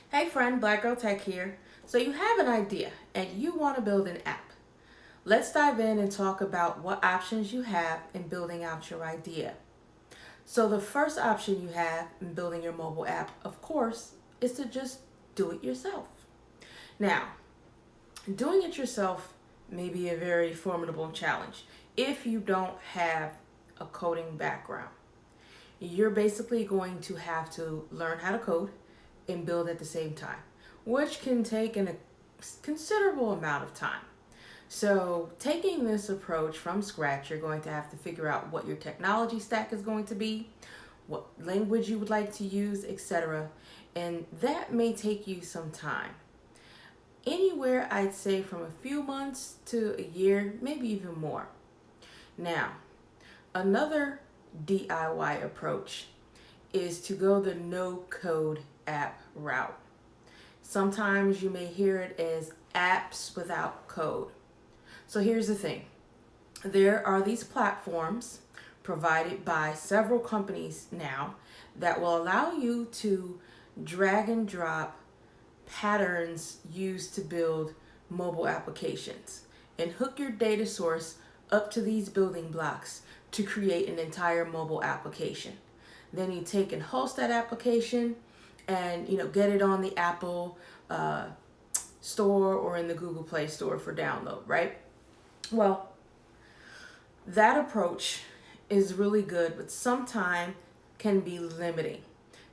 Hey friend, Black Girl Tech here. So you have an idea and you want to build an app. Let's dive in and talk about what options you have in building out your idea. So the first option you have in building your mobile app, of course, is to just do it yourself. Now, doing it yourself may be a very formidable challenge if you don't have a coding background. You're basically going to have to learn how to code and build at the same time, which can take a considerable amount of time. So, taking this approach from scratch, you're going to have to figure out what your technology stack is going to be, what language you would like to use, etc. And that may take you some time. Anywhere, I'd say from a few months to a year, maybe even more. Now, another DIY approach is to go the no code app route. Sometimes you may hear it as apps without code. So here's the thing. There are these platforms provided by several companies now that will allow you to drag and drop patterns used to build mobile applications and hook your data source up to these building blocks to create an entire mobile application. Then you take and host that application and get it on the Apple store or in the Google Play Store for download, right? Well, that approach is really good, but sometimes can be limiting.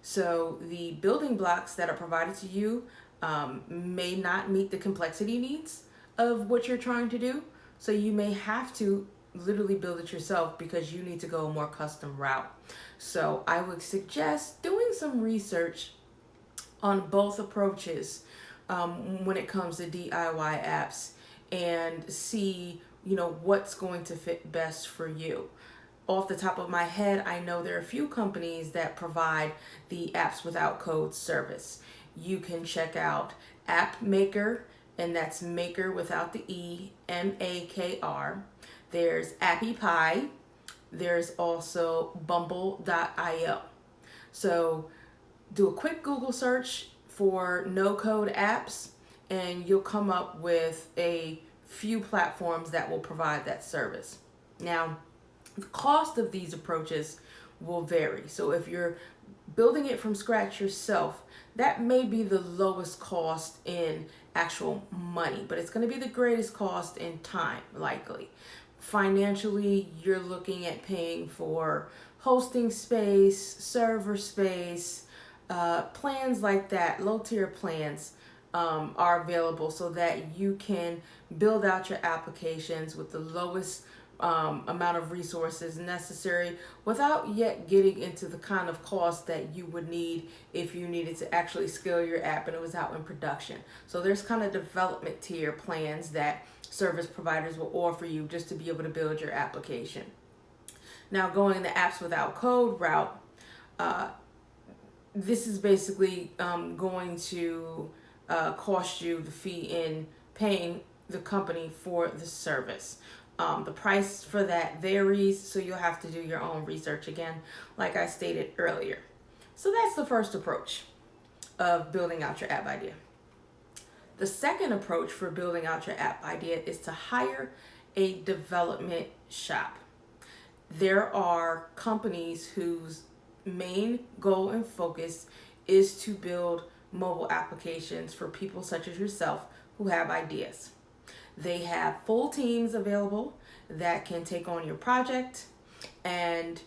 So the building blocks that are provided to you may not meet the complexity needs of what you're trying to do. So you may have to literally build it yourself because you need to go a more custom route. So I would suggest doing some research on both approaches when it comes to DIY apps and see what's going to fit best for you. Off the top of my head, I know there are a few companies that provide the apps without code service. You can check out App Maker, and that's maker without the E, MAKR. There's Appy Pie. There's also Bumble.io. So do a quick Google search for no code apps and you'll come up with a few platforms that will provide that service. Now, the cost of these approaches will vary. So if you're building it from scratch yourself, that may be the lowest cost in actual money, but it's going to be the greatest cost in time, likely. Financially, you're looking at paying for hosting space, server space, plans like that, low tier plans are available so that you can build out your applications with the lowest amount of resources necessary without yet getting into the kind of cost that you would need if you needed to actually scale your app and it was out in production. So there's kind of development tier plans that service providers will offer you just to be able to build your application. Now, going the apps without code route, this is basically going to cost you the fee in paying the company for the service. The price for that varies, so you'll have to do your own research again, like I stated earlier. So that's the first approach of building out your app idea. The second approach for building out your app idea is to hire a development shop. There are companies whose main goal and focus is to build mobile applications for people such as yourself who have ideas. They have full teams available that can take on your project and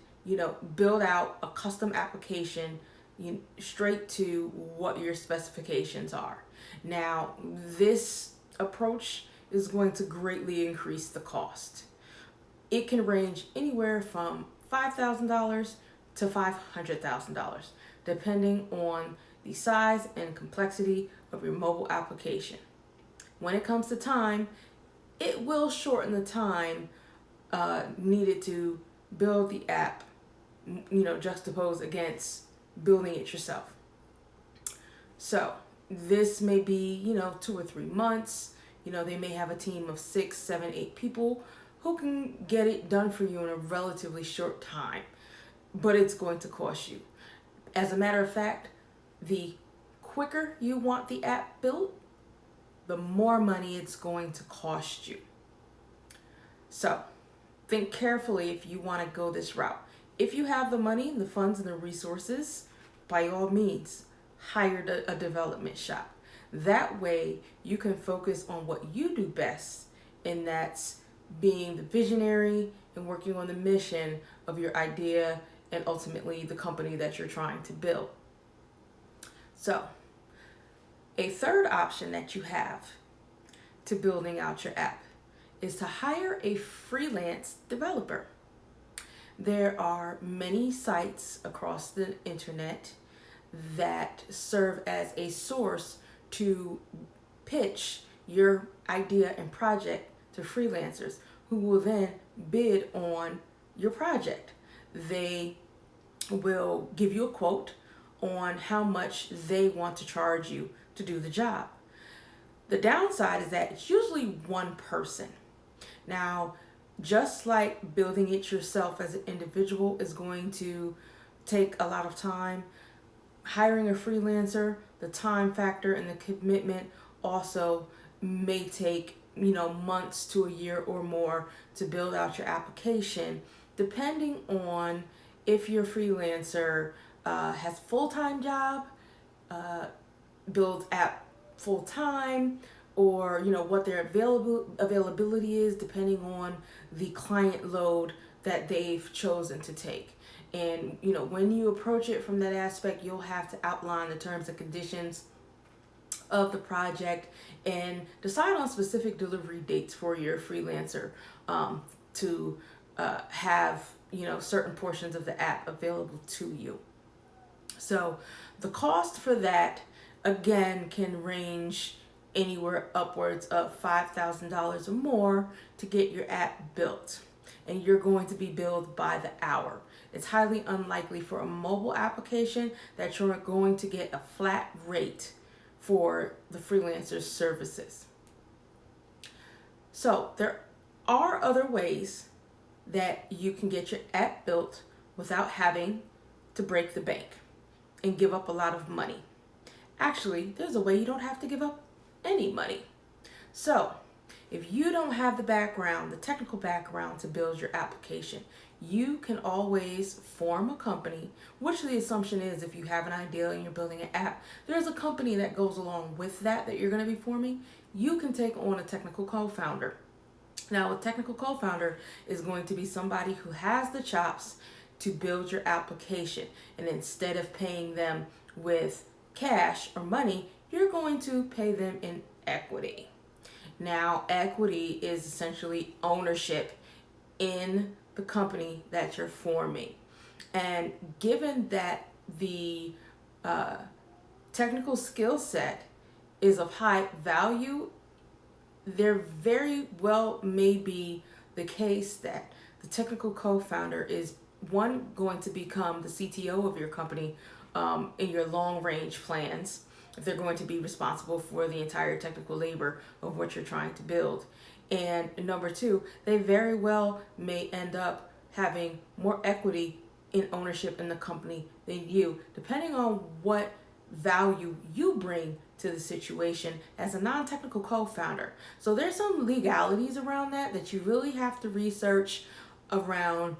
build out a custom application straight to what your specifications are. Now, this approach is going to greatly increase the cost. It can range anywhere from $5,000 to $500,000, depending on the size and complexity of your mobile application. When it comes to time, it will shorten the time needed to build the app, juxtaposed against building it yourself. So this may be, 2 or 3 months. They may have a team of 6, 7, 8 people who can get it done for you in a relatively short time, but it's going to cost you. As a matter of fact, the quicker you want the app built, the more money it's going to cost you. So think carefully if you want to go this route. If you have the money, the funds, and the resources, by all means, hire a development shop. That way you can focus on what you do best, and that's being the visionary and working on the mission of your idea and ultimately the company that you're trying to build. So, a third option that you have to building out your app is to hire a freelance developer. There are many sites across the internet that serve as a source to pitch your idea and project to freelancers who will then bid on your project. They will give you a quote on how much they want to charge you to do the job. The downside is that it's usually one person. Now, just like building it yourself as an individual is going to take a lot of time, hiring a freelancer, the time factor and the commitment also may take, months to a year or more to build out your application, depending on if your freelancer has full-time job, builds app full-time, or what their availability is, depending on the client load that they've chosen to take. And when you approach it from that aspect, you'll have to outline the terms and conditions of the project and decide on specific delivery dates for your freelancer to have certain portions of the app available to you. So the cost for that again can range anywhere upwards of $5,000 or more to get your app built, and you're going to be billed by the hour. It's highly unlikely for a mobile application that you're going to get a flat rate for the freelancer's services. So there are other ways that you can get your app built without having to break the bank and give up a lot of money. Actually, there's a way you don't have to give up any money. So if you don't have the background, the technical background to build your application, you can always form a company, which the assumption is if you have an idea and you're building an app, there's a company that goes along with that you're going to be forming. You can take on a technical co-founder. Now, a technical co-founder is going to be somebody who has the chops to build your application, and instead of paying them with cash or money, you're going to pay them in equity. Now, equity is essentially ownership in the company that you're forming. And given that the technical skill set is of high value, there very well may be the case that the technical co-founder is going to become the CTO of your company in your long range plans, if they're going to be responsible for the entire technical labor of what you're trying to build. And number two, they very well may end up having more equity in ownership in the company than you, depending on what value you bring to the situation as a non-technical co-founder. So there's some legalities around that you really have to research around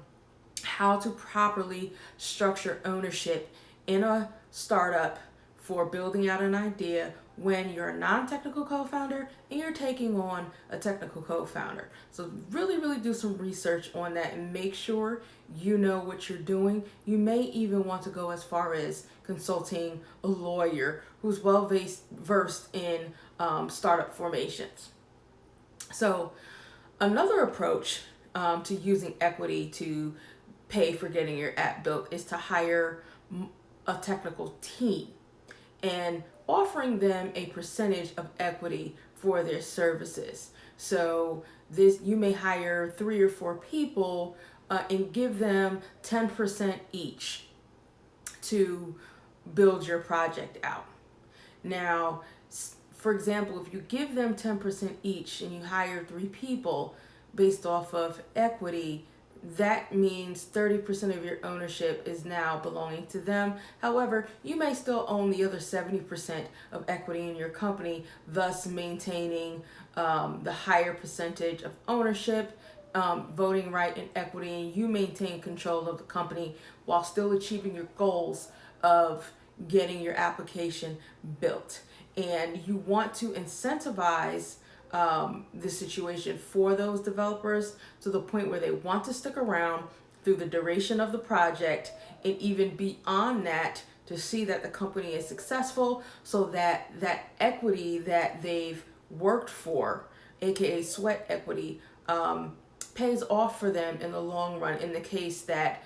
how to properly structure ownership in a startup for building out an idea when you're a non-technical co-founder and you're taking on a technical co-founder. So really do some research on that and make sure you know what you're doing. You may even want to go as far as consulting a lawyer who's well versed in startup formations. So another approach to using equity to pay for getting your app built is to hire a technical team and offering them a percentage of equity for their services. So you may hire 3 or 4 people and give them 10% each to build your project out. Now, for example, if you give them 10% each and you hire 3 people based off of equity, that means 30% of your ownership is now belonging to them. However, you may still own the other 70% of equity in your company, thus maintaining the higher percentage of ownership, voting right, and equity, and you maintain control of the company while still achieving your goals of getting your application built. And you want to incentivize the situation for those developers to the point where they want to stick around through the duration of the project, and even beyond that, to see that the company is successful, so that that equity that they've worked for, aka sweat equity, pays off for them in the long run. In the case that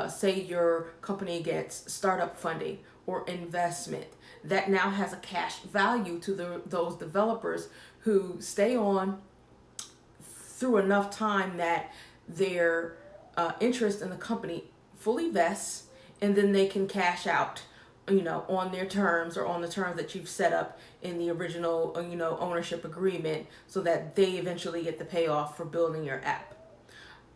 say your company gets startup funding or investment, that now has a cash value to those developers who stay on through enough time that their interest in the company fully vests, and then they can cash out, on their terms, or on the terms that you've set up in the original, ownership agreement, so that they eventually get the payoff for building your app.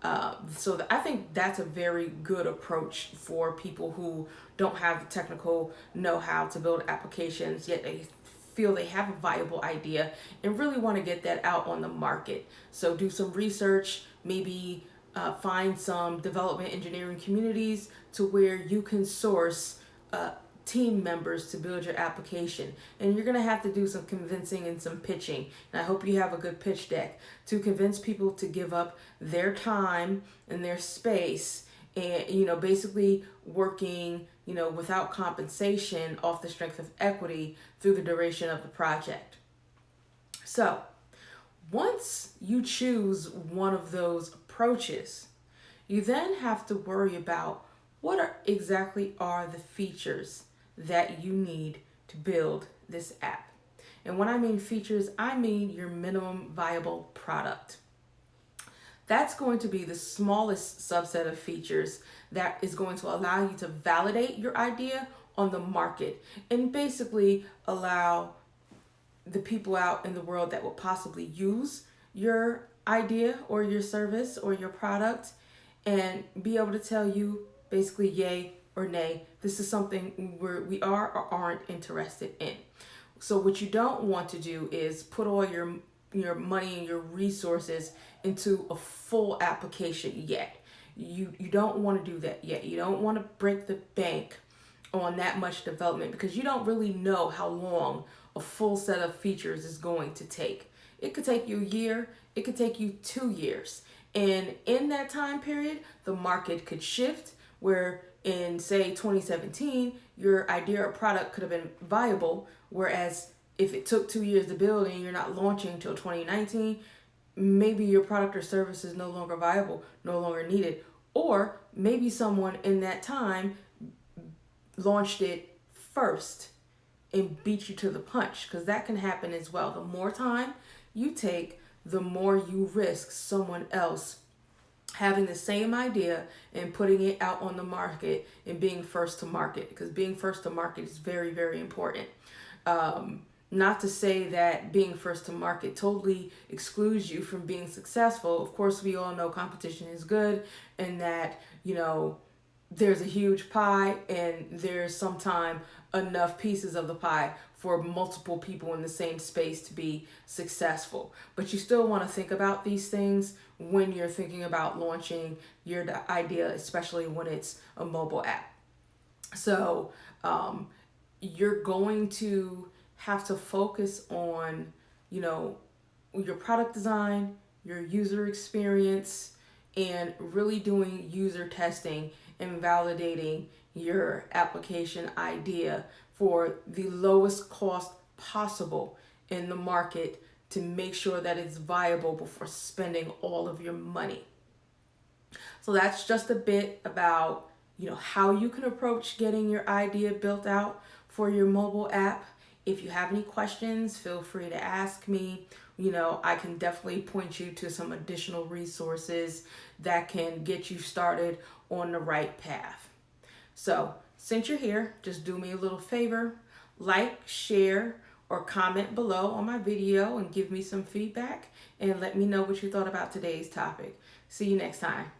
I think that's a very good approach for people who don't have the technical know-how to build applications, yet they feel they have a viable idea and really want to get that out on the market. So do some research, maybe find some development engineering communities to where you can source team members to build your application. And you're going to have to do some convincing and some pitching. And I hope you have a good pitch deck to convince people to give up their time and their space, and basically working without compensation off the strength of equity through the duration of the project. So once you choose one of those approaches, you then have to worry about what exactly are the features that you need to build this app. And when I mean features, I mean your minimum viable product. That's going to be the smallest subset of features that is going to allow you to validate your idea on the market, and basically allow the people out in the world that will possibly use your idea or your service or your product, and be able to tell you basically yay or nay, this is something we are or aren't interested in. So what you don't want to do is put all your money and your resources into a full application yet. You don't want to do that yet. You don't want to break the bank on that much development, because you don't really know how long a full set of features is going to take. It could take you a year, it could take you 2 years. And in that time period, the market could shift, where in say 2017, your idea or product could have been viable, whereas if it took 2 years to build and you're not launching until 2019, maybe your product or service is no longer viable, no longer needed. Or maybe someone in that time launched it first and beat you to the punch, because that can happen as well. The more time you take, the more you risk someone else having the same idea and putting it out on the market and being first to market, because being first to market is very, very important. Not to say that being first to market totally excludes you from being successful. Of course, we all know competition is good, and that, there's a huge pie, and there's sometimes enough pieces of the pie for multiple people in the same space to be successful. But you still want to think about these things when you're thinking about launching your idea, especially when it's a mobile app. So you're going to have to focus on, your product design, your user experience, and really doing user testing and validating your application idea for the lowest cost possible in the market, to make sure that it's viable before spending all of your money. So that's just a bit about, how you can approach getting your idea built out for your mobile app. If you have any questions, feel free to ask me. I can definitely point you to some additional resources that can get you started on the right path. So since you're here, just do me a little favor, like, share, or comment below on my video and give me some feedback, and let me know what you thought about today's topic. See you next time.